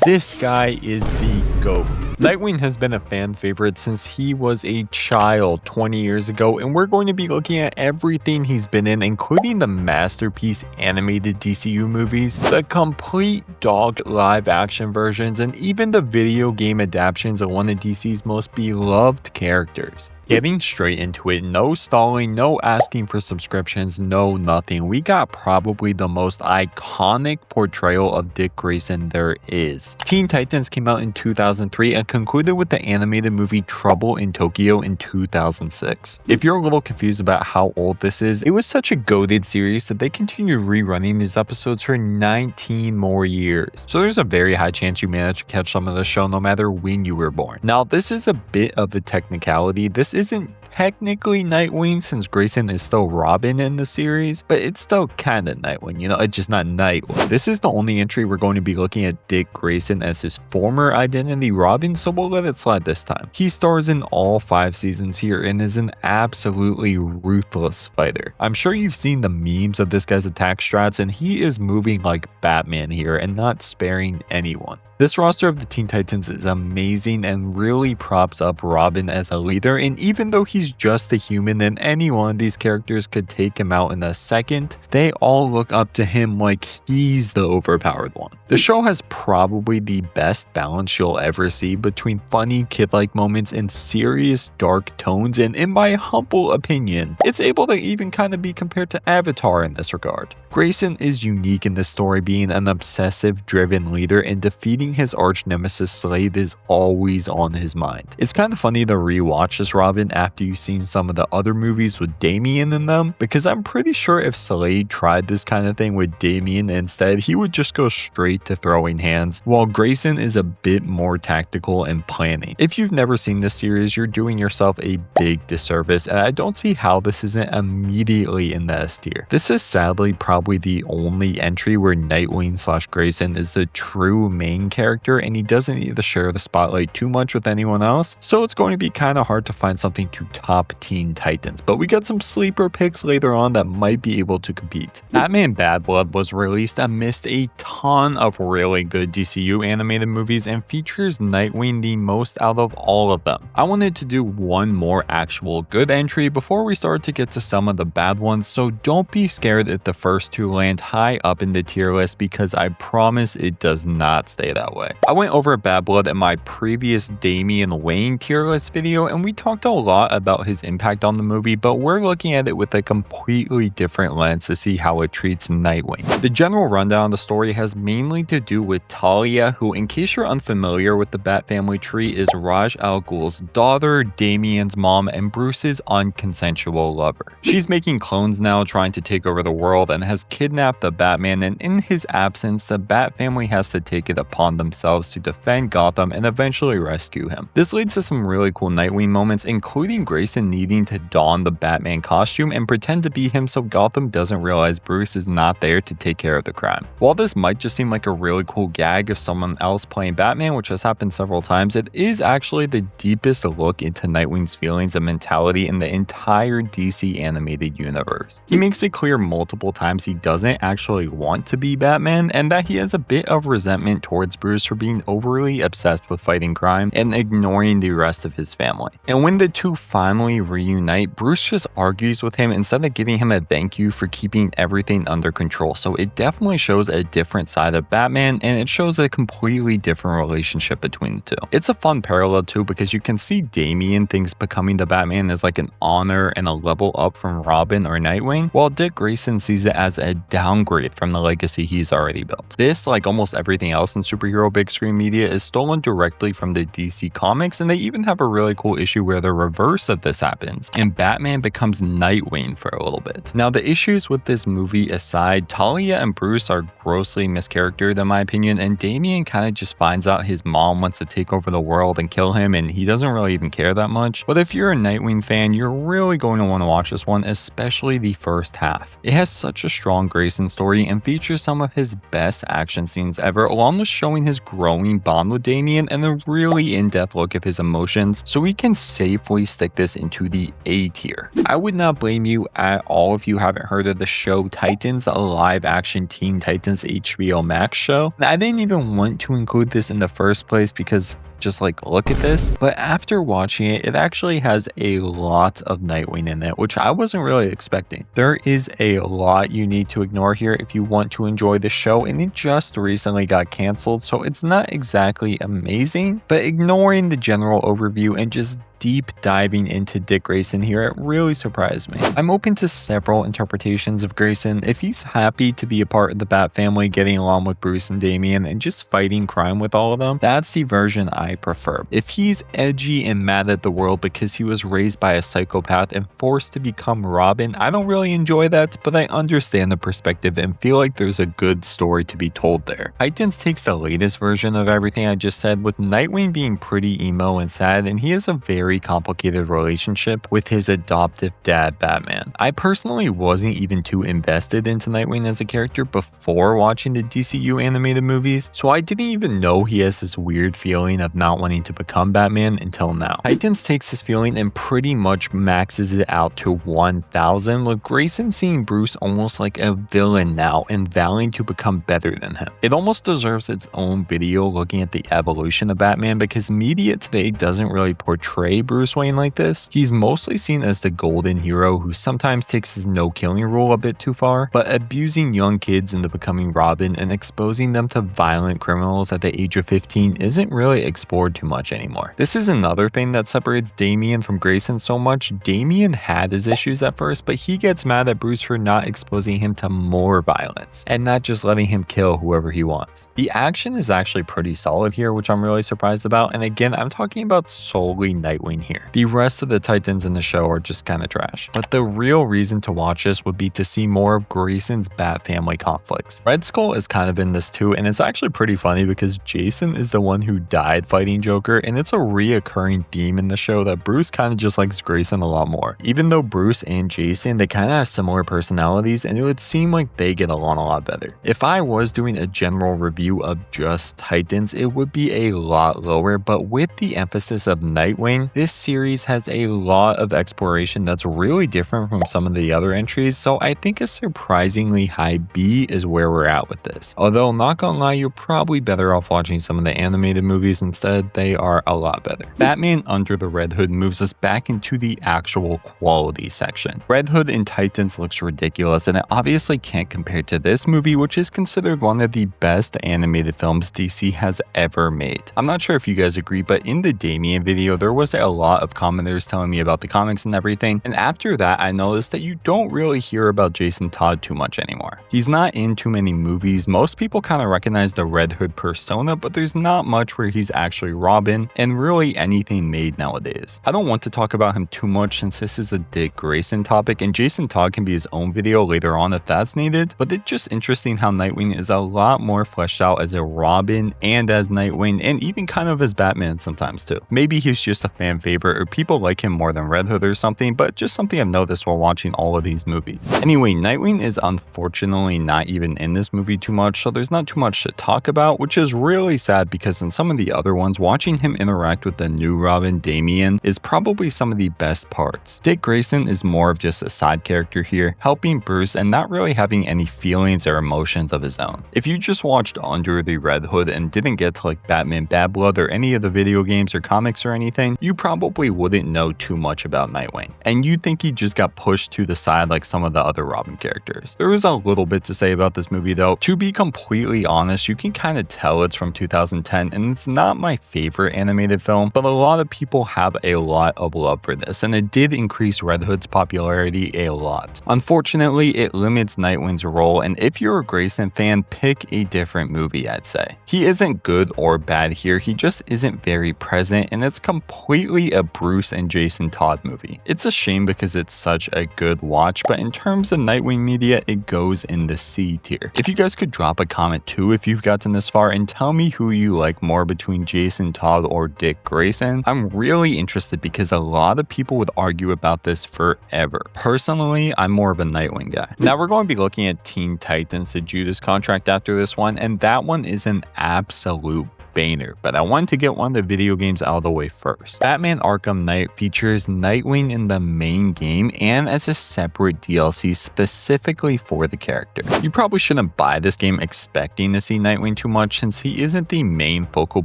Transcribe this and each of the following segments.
This guy is the GOAT. Nightwing has been a fan favorite since he was a child 20 years ago, and we're going to be looking at everything he's been in, including the masterpiece animated DCU movies, the complete dog live action versions, and even the video game adaptations of one of DC's most beloved characters. Getting straight into it, no stalling, no asking for subscriptions, no nothing. We got probably the most iconic portrayal of Dick Grayson there is. Teen Titans came out in 2003 and concluded with the animated movie Trouble in Tokyo in 2006. If you're a little confused about how old this is, it was such a goated series that they continued rerunning these episodes for 19 more years. So there's a very high chance you managed to catch some of the show no matter when you were born. Now this is a bit of a technicality. This isn't technically Nightwing since Grayson is still Robin in the series, but it's still kind of Nightwing, you know, it's just not Nightwing. This is the only entry we're going to be looking at Dick Grayson as his former identity Robin, so we'll let it slide this time. He stars in all 5 seasons here and is an absolutely ruthless fighter. I'm sure you've seen the memes of this guy's attack strats, and he is moving like Batman here and not sparing anyone. This roster of the Teen Titans is amazing and really props up Robin as a leader, and even though he's just a human and any one of these characters could take him out in a second, they all look up to him like he's the overpowered one. The show has probably the best balance you'll ever see between funny kid-like moments and serious dark tones, and in my humble opinion, it's able to even kind of be compared to Avatar in this regard. Grayson is unique in this story, being an obsessive driven leader, and defeating his arch nemesis Slade is always on his mind. It's kind of funny to rewatch this Robin after you've seen some of the other movies with Damian in them, because I'm pretty sure if Slade tried this kind of thing with Damian instead, he would just go straight to throwing hands, while Grayson is a bit more tactical and planning. If you've never seen this series, you're doing yourself a big disservice, and I don't see how this isn't immediately in the S tier. This is sadly probably the only entry where Nightwing/Grayson is the true main character, and he doesn't need to share the spotlight too much with anyone else, so it's going to be kind of hard to find something to top Teen Titans, but we got some sleeper picks later on that might be able to compete. Batman Bad Blood was released amidst a ton of really good DCU animated movies and features Nightwing the most out of all of them. I wanted to do one more actual good entry before we start to get to some of the bad ones, so don't be scared if the first 2 land high up in the tier list, because I promise it does not stay that way. I went over Bad Blood in my previous Damian Wayne tier list video, and we talked a lot about his impact on the movie, but we're looking at it with a completely different lens to see how it treats Nightwing. The general rundown of the story has mainly to do with Talia, who, in case you're unfamiliar with the Bat family tree, is Ra's al Ghul's daughter, Damian's mom, and Bruce's unconsensual lover. She's making clones now, trying to take over the world, and has kidnapped the Batman, and in his absence, the Bat family has to take it upon themselves to defend Gotham and eventually rescue him. This leads to some really cool Nightwing moments, including Grayson needing to don the Batman costume and pretend to be him so Gotham doesn't realize Bruce is not there to take care of the crime. While this might just seem like a really cool gag of someone else playing Batman, which has happened several times, it is actually the deepest look into Nightwing's feelings and mentality in the entire DC animated universe. He makes it clear multiple times he doesn't actually want to be Batman, and that he has a bit of resentment towards Bruce for being overly obsessed with fighting crime and ignoring the rest of his family. And when the two finally reunite, Bruce just argues with him instead of giving him a thank you for keeping everything under control. So it definitely shows a different side of Batman, and it shows a completely different relationship between the two. It's a fun parallel too, because you can see Damian thinks becoming the Batman is like an honor and a level up from Robin or Nightwing, while Dick Grayson sees it as a downgrade from the legacy he's already built. This, like almost everything else in superhero big screen media, is stolen directly from the DC comics, and they even have a really cool issue where the reverse of this happens, and Batman becomes Nightwing for a little bit. Now, the issues with this movie aside, Talia and Bruce are grossly mischaractered in my opinion, and Damian kind of just finds out his mom wants to take over the world and kill him, and he doesn't really even care that much. But if you're a Nightwing fan, you're really going to want to watch this one, especially the first half. It has such a strong Grayson story and features some of his best action scenes ever, along with showing showing his growing bond with Damian and a really in-depth look at his emotions, so we can safely stick this into the A tier. I would not blame you at all if you haven't heard of the show Titans, a live-action Teen Titans HBO Max show. I didn't even want to include this in the first place because just like look at this, but after watching it, it actually has a lot of Nightwing in it, which I wasn't really expecting. There is a lot you need to ignore here if you want to enjoy the show, and it just recently got canceled, so it's not exactly amazing, but ignoring the general overview and just deep diving into Dick Grayson here, it really surprised me. I'm open to several interpretations of Grayson. If he's happy to be a part of the Bat family, getting along with Bruce and Damian and just fighting crime with all of them, that's the version I prefer. If he's edgy and mad at the world because he was raised by a psychopath and forced to become Robin, I don't really enjoy that, but I understand the perspective and feel like there's a good story to be told there. Titans takes the latest version of everything I just said, with Nightwing being pretty emo and sad, and he has a very complicated relationship with his adoptive dad, Batman. I personally wasn't even too invested into Nightwing as a character before watching the DCU animated movies, so I didn't even know he has this weird feeling of not wanting to become Batman until now. Titans takes this feeling and pretty much maxes it out to 1000, with Grayson seeing Bruce almost like a villain now and vowing to become better than him. It almost deserves its own video looking at the evolution of Batman, because media today doesn't really portray Bruce Wayne like this. He's mostly seen as the golden hero who sometimes takes his no-killing rule a bit too far, but abusing young kids into becoming Robin and exposing them to violent criminals at the age of 15 isn't really explored too much anymore. This is another thing that separates Damian from Grayson so much. Damian had his issues at first, but he gets mad at Bruce for not exposing him to more violence and not just letting him kill whoever he wants. The action is actually pretty solid here, which I'm really surprised about, and again, I'm talking about solely Nightwing here. The rest of the Titans in the show are just kind of trash. But the real reason to watch this would be to see more of Grayson's Bat family conflicts. Red Skull is kind of in this too, and it's actually pretty funny because Jason is the one who died fighting Joker, and it's a reoccurring theme in the show that Bruce kind of just likes Grayson a lot more. Even though Bruce and Jason, they kind of have similar personalities, and it would seem like they get along a lot better. If I was doing a general review of just Titans, it would be a lot lower, but with the emphasis of Nightwing, this series has a lot of exploration that's really different from some of the other entries, so I think a surprisingly high B is where we're at with this. Although, not gonna lie, you're probably better off watching some of the animated movies instead. They are a lot better. Batman Under the Red Hood moves us back into the actual quality section. Red Hood in Titans looks ridiculous, and it obviously can't compare to this movie, which is considered one of the best animated films DC has ever made. I'm not sure if you guys agree, but in the Damian video, there was a lot of commenters telling me about the comics and everything, and after that I noticed that you don't really hear about Jason Todd too much anymore. He's not in too many movies. Most people kind of recognize the Red Hood persona, but there's not much where he's actually Robin and really anything made nowadays. I don't want to talk about him too much since this is a Dick Grayson topic, and Jason Todd can be his own video later on if that's needed, but it's just interesting how Nightwing is a lot more fleshed out as a Robin and as Nightwing, and even kind of as Batman sometimes too. Maybe he's just a fan favorite or people like him more than Red Hood or something, but just something I've noticed while watching all of these movies. Anyway, Nightwing is unfortunately not even in this movie too much, so there's not too much to talk about, which is really sad because in some of the other ones, watching him interact with the new Robin, Damian, is probably some of the best parts. Dick Grayson is more of just a side character here, helping Bruce and not really having any feelings or emotions of his own. If you just watched Under the Red Hood and didn't get to like Batman Bad Blood or any of the video games or comics or anything, you probably wouldn't know too much about Nightwing, and you'd think he just got pushed to the side like some of the other Robin characters. There is a little bit to say about this movie though. To be completely honest, you can kind of tell it's from 2010, and it's not my favorite animated film, but a lot of people have a lot of love for this, and it did increase Red Hood's popularity a lot. Unfortunately, it limits Nightwing's role, and if you're a Grayson fan, pick a different movie, I'd say. He isn't good or bad here, he just isn't very present, and it's completely completely a Bruce and Jason Todd movie. It's a shame because it's such a good watch, but in terms of Nightwing media, it goes in the C tier. If you guys could drop a comment too if you've gotten this far and tell me who you like more between Jason Todd or Dick Grayson. I'm really interested because a lot of people would argue about this forever. Personally, I'm more of a Nightwing guy. Now we're going to be looking at Teen Titans, the Judas contract after this one, and that one is an absolute banger, but I wanted to get one of the video games out of the way first. Batman Arkham Knight features Nightwing in the main game and as a separate DLC specifically for the character. You probably shouldn't buy this game expecting to see Nightwing too much since he isn't the main focal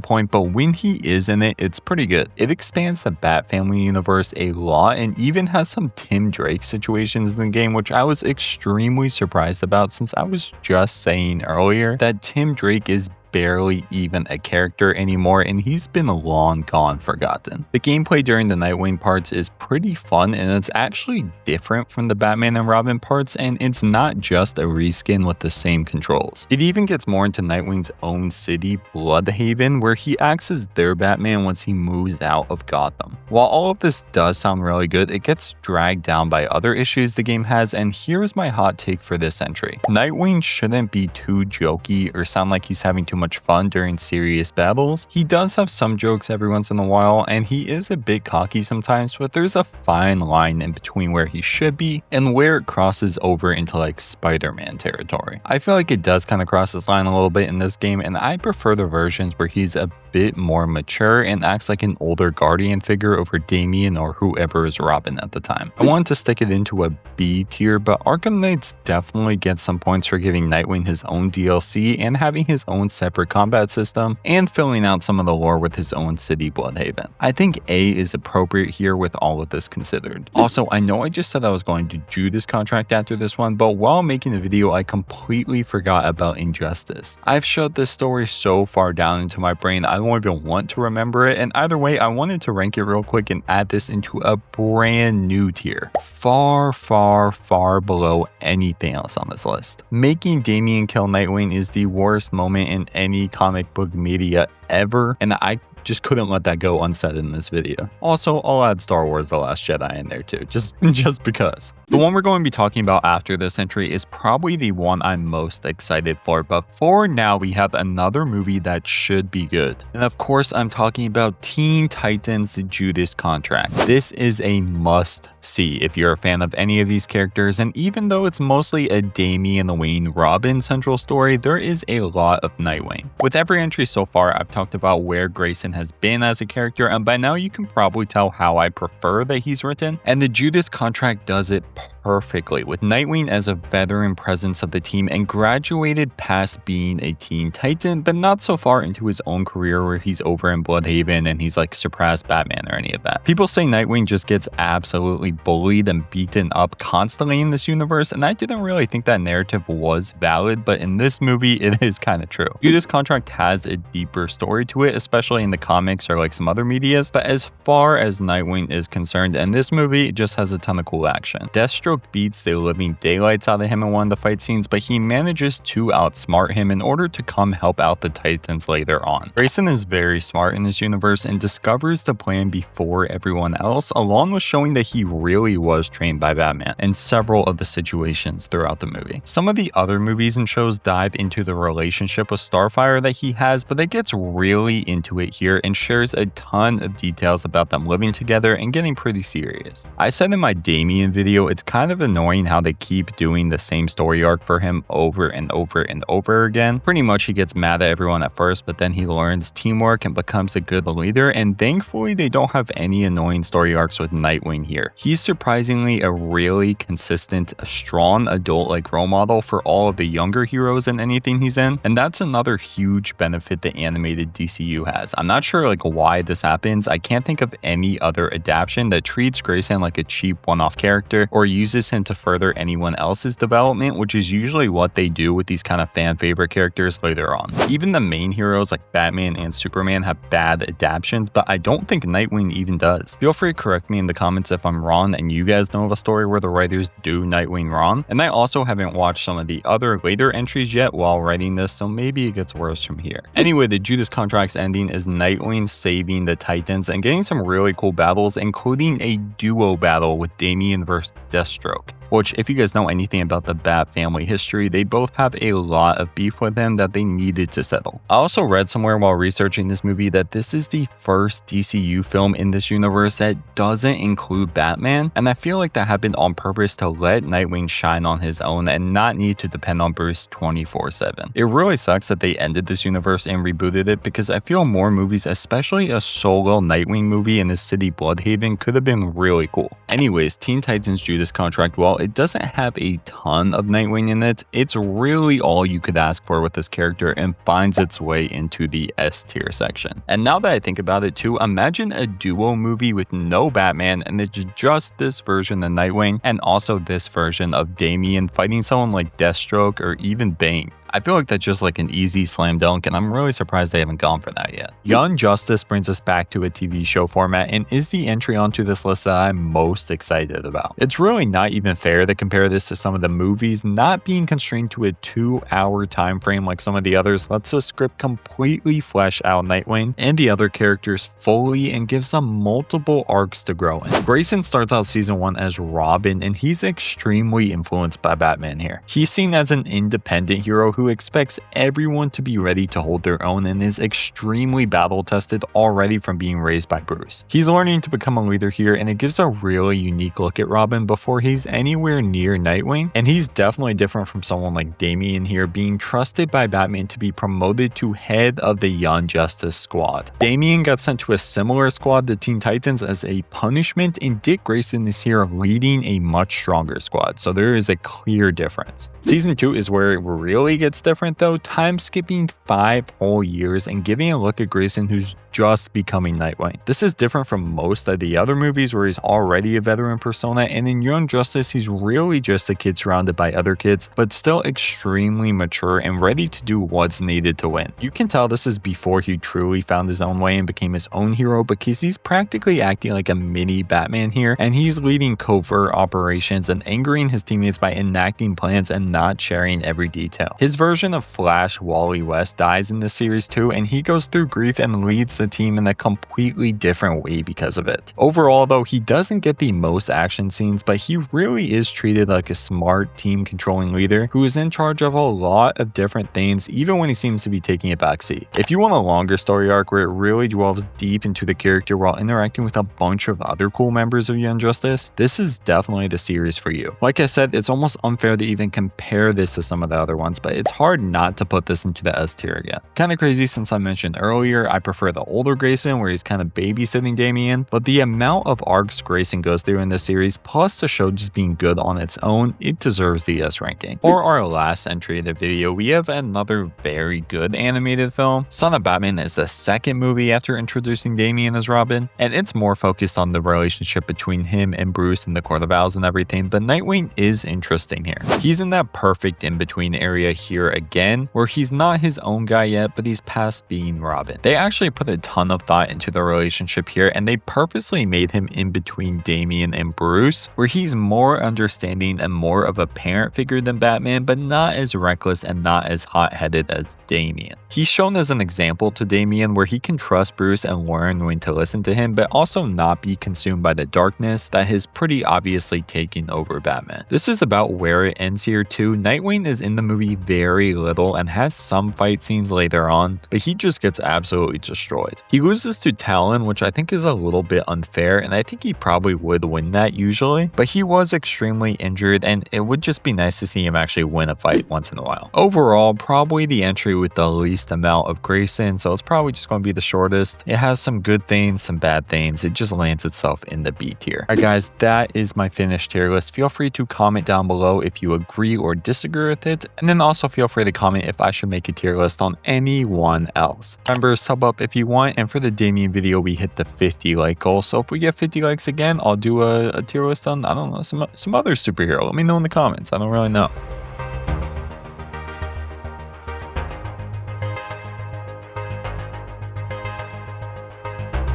point, but when he is in it, it's pretty good. It expands the Bat Family universe a lot and even has some Tim Drake situations in the game, which I was extremely surprised about since I was just saying earlier that Tim Drake is barely even a character anymore and he's been long gone forgotten. The gameplay during the Nightwing parts is pretty fun and it's actually different from the Batman and Robin parts, and it's not just a reskin with the same controls. It even gets more into Nightwing's own city, Bloodhaven, where he acts as their Batman once he moves out of Gotham. While all of this does sound really good, it gets dragged down by other issues the game has, and here's my hot take for this entry. Nightwing shouldn't be too jokey or sound like he's having too much fun during serious battles. He does have some jokes every once in a while, and he is a bit cocky sometimes, but there's a fine line in between where he should be and where it crosses over into like Spider-Man territory. I feel like it does kind of cross this line a little bit in this game, and I prefer the versions where he's a bit more mature and acts like an older guardian figure over Damian or whoever is Robin at the time. I wanted to stick it into a B tier, but Arkham Knights definitely gets some points for giving Nightwing his own DLC and having his own separate combat system and filling out some of the lore with his own city, Bloodhaven. I think A is appropriate here with all of this considered. Also, I know I just said I was going to Judas contract after this one, but while making the video, I completely forgot about Injustice. I've shoved this story so far down into my brain, I don't even want to remember it, and either way, I wanted to rank it real quick and add this into a brand new tier. Far, far, far below anything else on this list. Making Damian kill Nightwing is the worst moment in any comic book media ever, and I just couldn't let that go unsaid in this video. Also, I'll add Star Wars The Last Jedi in there too, just because. The one we're going to be talking about after this entry is probably the one I'm most excited for, but for now we have another movie that should be good. And of course, I'm talking about Teen Titans: The Judas Contract. This is a must see if you're a fan of any of these characters, and even though it's mostly a Damian Wayne Robin central story, there is a lot of Nightwing. With every entry so far, I've talked about where Grayson has been as a character, and by now you can probably tell how I prefer that he's written, and the Judas Contract does it perfectly, with Nightwing as a veteran presence of the team and graduated past being a Teen Titan, but not so far into his own career where he's over in Bloodhaven and he's like surpassed Batman or any of that. People say Nightwing just gets absolutely bullied and beaten up constantly in this universe, and I didn't really think that narrative was valid, but in this movie it is kind of true. Judas Contract has a deeper story to it, especially in the comics or like some other medias, but as far as Nightwing is concerned, and this movie just has a ton of cool action. Deathstroke beats the living daylights out of him in one of the fight scenes, but he manages to outsmart him in order to come help out the Titans later on. Grayson is very smart in this universe and discovers the plan before everyone else, along with showing that he really was trained by Batman in several of the situations throughout the movie. Some of the other movies and shows dive into the relationship with Starfire that he has, but it gets really into it here and shares a ton of details about them living together and getting pretty serious. I said in my Damian video, it's kind of annoying how they keep doing the same story arc for him over and over and over again. Pretty much he gets mad at everyone at first, but then he learns teamwork and becomes a good leader, and thankfully they don't have any annoying story arcs with Nightwing here. He's surprisingly a really consistent, strong adult-like role model for all of the younger heroes in anything he's in, and that's another huge benefit the animated DCU has. I'm not sure like why this happens. I can't think of any other adaptation that treats Grayson like a cheap one-off character or uses uses him to further anyone else's development, which is usually what they do with these kind of fan favorite characters later on. Even the main heroes like Batman and Superman have bad adaptations, but I don't think Nightwing even does. Feel free to correct me in the comments if I'm wrong and you guys know of a story where the writers do Nightwing wrong. And I also haven't watched some of the other later entries yet while writing this, so maybe it gets worse from here. Anyway, the Judas contract's ending is Nightwing saving the Titans and getting some really cool battles, including a duo battle with Damian vs. Deathstroke, which, if you guys know anything about the Bat family history, they both have a lot of beef with him that they needed to settle. I also read somewhere while researching this movie that this is the first DCU film in this universe that doesn't include Batman, and I feel like that happened on purpose to let Nightwing shine on his own and not need to depend on Bruce 24/7. It really sucks that they ended this universe and rebooted it, because I feel more movies, especially a solo Nightwing movie in the city Bloodhaven, could have been really cool. Anyways, Teen Titans Judas contract, while it doesn't have a ton of Nightwing in it, it's really all you could ask for with this character and finds its way into the S tier section. And now that I think about it too, imagine a duo movie with no Batman and it's just this version of Nightwing and also this version of Damian fighting someone like Deathstroke or even Bane. I feel like that's just like an easy slam dunk, and I'm really surprised they haven't gone for that yet. Young Justice brings us back to a TV show format and is the entry onto this list that I'm most excited about. It's really not even fair to compare this to some of the movies. Not being constrained to a 2-hour time frame like some of the others lets the script completely flesh out Nightwing and the other characters fully and gives them multiple arcs to grow in. Grayson starts out season 1 as Robin, and he's extremely influenced by Batman here. He's seen as an independent hero who expects everyone to be ready to hold their own and is extremely battle-tested already from being raised by Bruce. He's learning to become a leader here, and it gives a really unique look at Robin before he's anywhere near Nightwing, and he's definitely different from someone like Damian here, being trusted by Batman to be promoted to head of the Young Justice squad. Damian got sent to a similar squad to Teen Titans as a punishment, and Dick Grayson is here leading a much stronger squad, so there is a clear difference. Season 2 is where it really gets different though, time skipping 5 whole years and giving a look at Grayson who's just becoming Nightwing. This is different from most of the other movies where he's already a veteran persona, and in Young Justice he's really just a kid surrounded by other kids, but still extremely mature and ready to do what's needed to win. You can tell this is before he truly found his own way and became his own hero, because he's practically acting like a mini Batman here, and he's leading covert operations and angering his teammates by enacting plans and not sharing every detail. His version of Flash, Wally West, dies in this series too, and he goes through grief and leads the team in a completely different way because of it. Overall though, he doesn't get the most action scenes, but he really is treated like a smart team controlling leader who is in charge of a lot of different things, even when he seems to be taking a backseat. If you want a longer story arc where it really delves deep into the character while interacting with a bunch of other cool members of Young Justice, this is definitely the series for you. Like I said, it's almost unfair to even compare this to some of the other ones, but it's hard not to put this into the S tier again. Kinda crazy since I mentioned earlier, I prefer the older Grayson where he's kind of babysitting Damian, but the amount of arcs Grayson goes through in this series, plus the show just being good on its own, it deserves the S ranking. For our last entry of the video, we have another very good animated film. Son of Batman is the second movie after introducing Damian as Robin, and it's more focused on the relationship between him and Bruce in the Court of Owls and everything, but Nightwing is interesting here. He's in that perfect in-between area here again, where he's not his own guy yet, but he's past being Robin. They actually put a ton of thought into the relationship here, and they purposely made him in between Damian and Bruce, where he's more understanding and more of a parent figure than Batman, but not as reckless and not as hot-headed as Damian. He's shown as an example to Damian where he can trust Bruce and learn when to listen to him, but also not be consumed by the darkness that is pretty obviously taking over Batman. This is about where it ends here too. Nightwing is in the movie very little and has some fight scenes later on, but he just gets absolutely destroyed. He loses to Talon, which I think is a little bit unfair, and I think he probably would win that usually, but he was extremely injured and it would just be nice to see him actually win a fight once in a while. Overall, probably the entry with the least amount of Grayson, so it's probably just going to be the shortest. It has some good things, some bad things. It just lands itself in the B tier. Alright guys, that is my finished tier list. Feel free to comment down below if you agree or disagree with it, and then also feel free to comment if I should make a tier list on anyone else. Remember, sub up if you want, and for the Damien video, we hit the 50 like goal. So if we get 50 likes again, I'll do a tier list on, I don't know, some other superhero. Let me know in the comments. I don't really know.